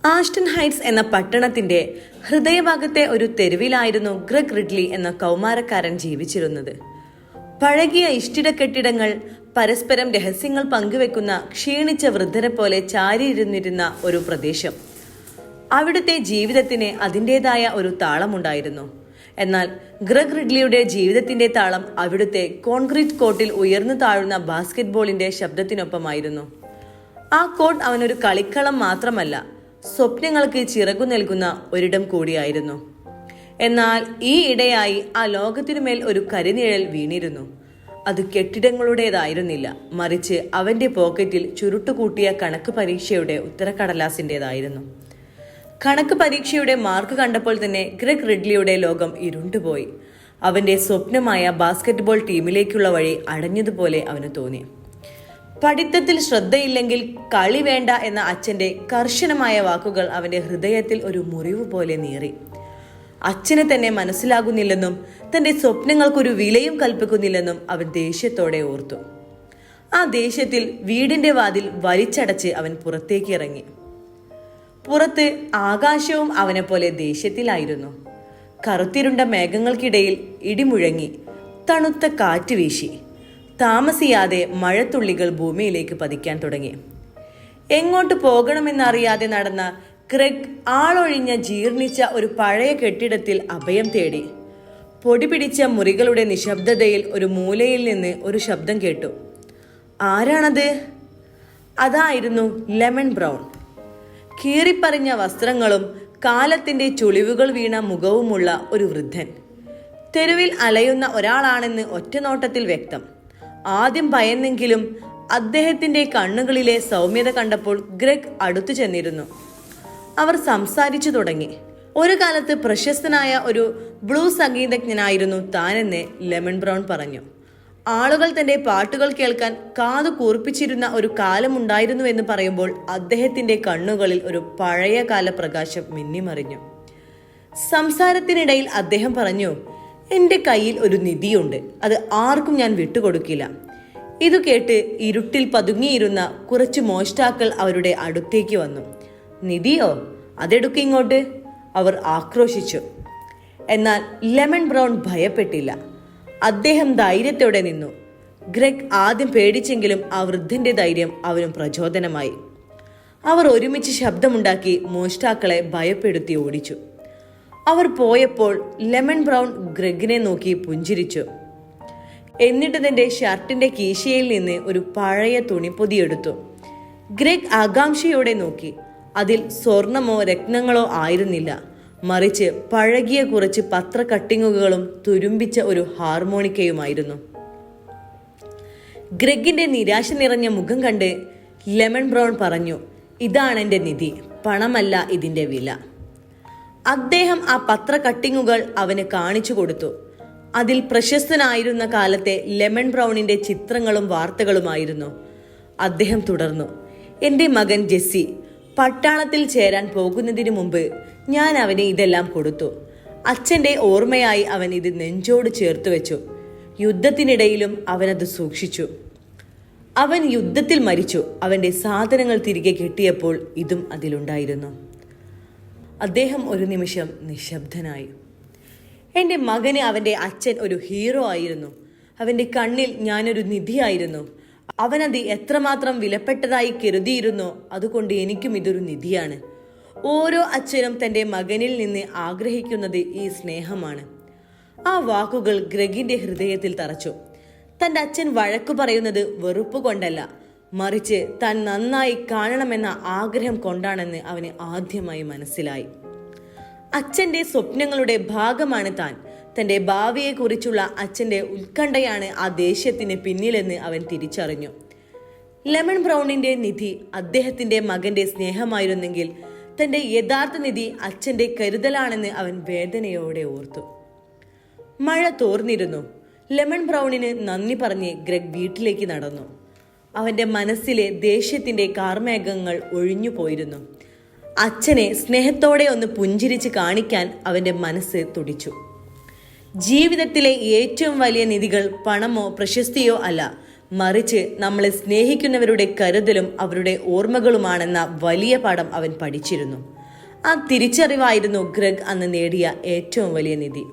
Ashton heights എന്ന പട്ടണത്തിന്റെ ഹൃദയഭാഗത്തെ ഒരു തെരുവിലായിരുന്നു ഗ്രെഗ് റിഡ്ലി എന്ന കൗമാരക്കാരൻ ജീവിച്ചിരുന്നത്. പഴകിയ ഇഷ്ടിട കെട്ടിടങ്ങൾ, പരസ്പരം രഹസ്യങ്ങൾ പങ്കുവെക്കുന്ന ക്ഷീണിച്ച വൃദ്ധരെ പോലെ ചാരിയിരുന്നിരുന്ന ഒരു പ്രദേശം. അവിടുത്തെ ജീവിതത്തിന് അതിൻ്റെതായ ഒരു താളമുണ്ടായിരുന്നു. എന്നാൽ ഗ്രെഗ് റിഡ്ലിയുടെ ജീവിതത്തിന്റെ താളം അവിടുത്തെ കോൺക്രീറ്റ് കോർട്ടിൽ ഉയർന്നു താഴുന്ന ബാസ്കറ്റ്ബോളിന്റെ ശബ്ദത്തിനൊപ്പമായിരുന്നു. ആ കോർട്ട് അവനൊരു കളിക്കളം മാത്രമല്ല, സ്വപ്നങ്ങൾക്ക് ചിറകു നൽകുന്ന ഒരിടം കൂടിയായിരുന്നു. എന്നാൽ ഈ ഇടയായി ആ ലോകത്തിനുമേൽ ഒരു കരിനിഴൽ വീണിരുന്നു. അത് കെട്ടിടങ്ങളുടേതായിരുന്നില്ല, മറിച്ച് അവന്റെ പോക്കറ്റിൽ ചുരുട്ടുകൂട്ടിയ കണക്ക് പരീക്ഷയുടെ ഉത്തരക്കടലാസിൻ്റെതായിരുന്നു. കണക്ക് പരീക്ഷയുടെ മാർക്ക് കണ്ടപ്പോൾ തന്നെ ഗ്രെഗ് റിഡ്ലിയുടെ ലോകം ഇരുണ്ടുപോയി. അവന്റെ സ്വപ്നമായ ബാസ്കറ്റ്ബോൾ ടീമിലേക്കുള്ള വഴി അടഞ്ഞതുപോലെ അവന് തോന്നി. പഠിത്തത്തിൽ ശ്രദ്ധയില്ലെങ്കിൽ കളി വേണ്ട എന്ന അച്ഛന്റെ കർശനമായ വാക്കുകൾ അവന്റെ ഹൃദയത്തിൽ ഒരു മുറിവ് പോലെ നീറി. അച്ഛന് തന്നെ മനസ്സിലാകുന്നില്ലെന്നും തന്റെ സ്വപ്നങ്ങൾക്കൊരു വിലയും കൽപ്പിക്കുന്നില്ലെന്നും അവൻ ദേഷ്യത്തോടെ ഓർത്തു. ആ ദേഷ്യത്തിൽ വീടിന്റെ വാതിൽ വലിച്ചടച്ച് അവൻ പുറത്തേക്ക് ഇറങ്ങി. പുറത്ത് ആകാശവും അവനെ പോലെ ദേഷ്യത്തിലായിരുന്നു. കറുത്തിരുണ്ട മേഘങ്ങൾക്കിടയിൽ ഇടിമുഴങ്ങി, തണുത്ത കാറ്റ് വീശി. താമസിയാതെ മഴത്തുള്ളികൾ ഭൂമിയിലേക്ക് പതിക്കാൻ തുടങ്ങി. എങ്ങോട്ട് പോകണമെന്നറിയാതെ നടന്ന ഗ്രെഗ് ആളൊഴിഞ്ഞ ജീർണിച്ച ഒരു പഴയ കെട്ടിടത്തിൽ അഭയം തേടി. പൊടി പിടിച്ച മുറികളുടെ നിശബ്ദതയിൽ ഒരു മൂലയിൽ നിന്ന് ഒരു ശബ്ദം കേട്ടു. ആരാണത്? അതായിരുന്നു ലെമൺ ബ്രൗൺ. കീറിപ്പറിഞ്ഞ വസ്ത്രങ്ങളും കാലത്തിന്റെ ചുളിവുകൾ വീണ മുഖവുമുള്ള ഒരു വൃദ്ധൻ. തെരുവിൽ അലയുന്ന ഒരാളാണെന്ന് ഒറ്റനോട്ടത്തിൽ വ്യക്തം. ആദ്യം ഭയന്നെങ്കിലും അദ്ദേഹത്തിന്റെ കണ്ണുകളിലെ സൗമ്യത കണ്ടപ്പോൾ ഗ്രെഗ് അടുത്തു ചെന്നിരുന്നു. അവർ സംസാരിച്ചു തുടങ്ങി. ഒരു കാലത്ത് പ്രശസ്തനായ ഒരു ബ്ലൂസ് സംഗീതജ്ഞനായിരുന്നു താനെന്ന് ലെമൺ ബ്രൗൺ പറഞ്ഞു. ആളുകൾ തന്റെ പാട്ടുകൾ കേൾക്കാൻ കാതു കൂർപ്പിച്ചിരുന്ന ഒരു കാലമുണ്ടായിരുന്നുവെന്ന് പറയുമ്പോൾ അദ്ദേഹത്തിന്റെ കണ്ണുകളിൽ ഒരു പഴയ കാല പ്രകാശം മിന്നിമറിഞ്ഞു. സംസാരത്തിനിടയിൽ അദ്ദേഹം പറഞ്ഞു, എന്റെ കയ്യിൽ ഒരു നിധിയുണ്ട്, അത് ആർക്കും ഞാൻ വിട്ടുകൊടുക്കില്ല. ഇതു കേട്ട് ഇരുട്ടിൽ പതുങ്ങിയിരുന്ന കുറച്ച് മോഷ്ടാക്കൾ അവരുടെ അടുത്തേക്ക് വന്നു. നിധിയോ? അതെടുക്കിങ്ങോട്ട്, അവർ ആക്രോശിച്ചു. എന്നാൽ ലെമൺ ബ്രൗൺ ഭയപ്പെട്ടില്ല. അദ്ദേഹം ധൈര്യത്തോടെ നിന്നു. ഗ്രെഗ് ആദ്യം പേടിച്ചെങ്കിലും ആ വൃദ്ധന്റെ ധൈര്യം അവനും പ്രചോദനമായി. അവർ ഒരുമിച്ച് ശബ്ദമുണ്ടാക്കി മോഷ്ടാക്കളെ ഭയപ്പെടുത്തി ഓടിച്ചു. അവർ പോയപ്പോൾ ലെമൺ ബ്രൗൺ ഗ്രെഗിനെ നോക്കി പുഞ്ചിരിച്ചു. എന്നിട്ട് തന്റെ ഷർട്ടിന്റെ കീശയിൽ നിന്ന് ഒരു പഴയ തുണിപ്പൊതി എടുത്തു. ഗ്രെഗ് ആകാംക്ഷയോടെ നോക്കി. അതിൽ സ്വർണമോ രത്നങ്ങളോ ആയിരുന്നില്ല, മറിച്ച് പഴകിയ കുറച്ച് പത്ര കട്ടിങ്ങുകളും തുരുമ്പിച്ച ഒരു ഹാർമോണിക്കയുമായിരുന്നു. ഗ്രെഗിന്റെ നിരാശ നിറഞ്ഞ മുഖം കണ്ട് ലെമൺ ബ്രൗൺ പറഞ്ഞു, ഇതാണ് എന്റെ നിധി, പണമല്ല ഇതിന്റെ വില. അദ്ദേഹം ആ പത്ര കട്ടിങ്ങുകൾ അവന് കാണിച്ചു കൊടുത്തു. അതിൽ പ്രശസ്തനായിരുന്ന കാലത്തെ ലെമൺ ബ്രൗണിന്റെ ചിത്രങ്ങളും വാർത്തകളുമായിരുന്നു. അദ്ദേഹം തുടർന്നു, എന്റെ മകൻ ജെസ്സി പട്ടാളത്തിൽ ചേരാൻ പോകുന്നതിന് മുമ്പ് ഞാൻ അവന് ഇതെല്ലാം കൊടുത്തു. അച്ഛന്റെ ഓർമ്മയായി അവൻ ഇത് നെഞ്ചോട് ചേർത്ത് വെച്ചു. യുദ്ധത്തിനിടയിലും അവനത് സൂക്ഷിച്ചു. അവൻ യുദ്ധത്തിൽ മരിച്ചു. അവന്റെ സാധനങ്ങൾ തിരികെ കിട്ടിയപ്പോൾ ഇതും അതിലുണ്ടായിരുന്നു. അദ്ദേഹം ഒരു നിമിഷം നിശബ്ദനായി. എൻ്റെ മകന് അവൻ്റെ അച്ഛൻ ഒരു ഹീറോ ആയിരുന്നു. അവൻ്റെ കണ്ണിൽ ഞാനൊരു നിധിയായിരുന്നു. അവനത് എത്രമാത്രം വിലപ്പെട്ടതായി കരുതിയിരുന്നോ, അതുകൊണ്ട് എനിക്കും ഇതൊരു നിധിയാണ്. ഓരോ അച്ഛനും തൻ്റെ മകനിൽ നിന്ന് ആഗ്രഹിക്കുന്നത് ഈ സ്നേഹമാണ്. ആ വാക്കുകൾ ഗ്രെഗിന്റെ ഹൃദയത്തിൽ തറച്ചു. തൻ്റെ അച്ഛൻ വഴക്കു പറയുന്നത് വെറുപ്പ് കൊണ്ടല്ല, മറിച്ച് താൻ നന്നായി കാണണമെന്ന ആഗ്രഹം കൊണ്ടാണെന്ന് അവന് ആദ്യമായി മനസ്സിലായി. അച്ഛന്റെ സ്വപ്നങ്ങളുടെ ഭാഗമാണ് താൻ. തന്റെ ഭാവിയെക്കുറിച്ചുള്ള അച്ഛന്റെ ഉത്കണ്ഠയാണ് ആ ദേഷ്യത്തിന് പിന്നിലെന്ന് അവൻ തിരിച്ചറിഞ്ഞു. ലെമൺ ബ്രൗണിന്റെ നിധി അദ്ദേഹത്തിന്റെ മകന്റെ സ്നേഹമായിരുന്നെങ്കിൽ തന്റെ യഥാർത്ഥ നിധി അച്ഛന്റെ കരുതലാണെന്ന് അവൻ വേദനയോടെ ഓർത്തു. മഴ തോർന്നിരുന്നു. ലെമൺ ബ്രൗണിന് നന്ദി പറഞ്ഞ് ഗ്രെഗ് വീട്ടിലേക്ക് നടന്നു. അവന്റെ മനസ്സിലെ ദേഷ്യത്തിന്റെ കാർമേഘങ്ങൾ ഒഴിഞ്ഞു പോയിരുന്നു. അച്ഛനെ സ്നേഹത്തോടെ ഒന്ന് പുഞ്ചിരിച്ച് കാണിക്കാൻ അവന്റെ മനസ്സ് തുടിച്ചു. ജീവിതത്തിലെ ഏറ്റവും വലിയ നിധികൾ പണമോ പ്രശസ്തിയോ അല്ല, മറിച്ച് നമ്മളെ സ്നേഹിക്കുന്നവരുടെ കരുതലും അവരുടെ ഓർമ്മകളുമാണെന്ന വലിയ പാഠം അവൻ പഠിച്ചിരുന്നു. ആ തിരിച്ചറിവായിരുന്നു ഗ്രെഗ് അന്ന് നേടിയ ഏറ്റവും വലിയ നിധി.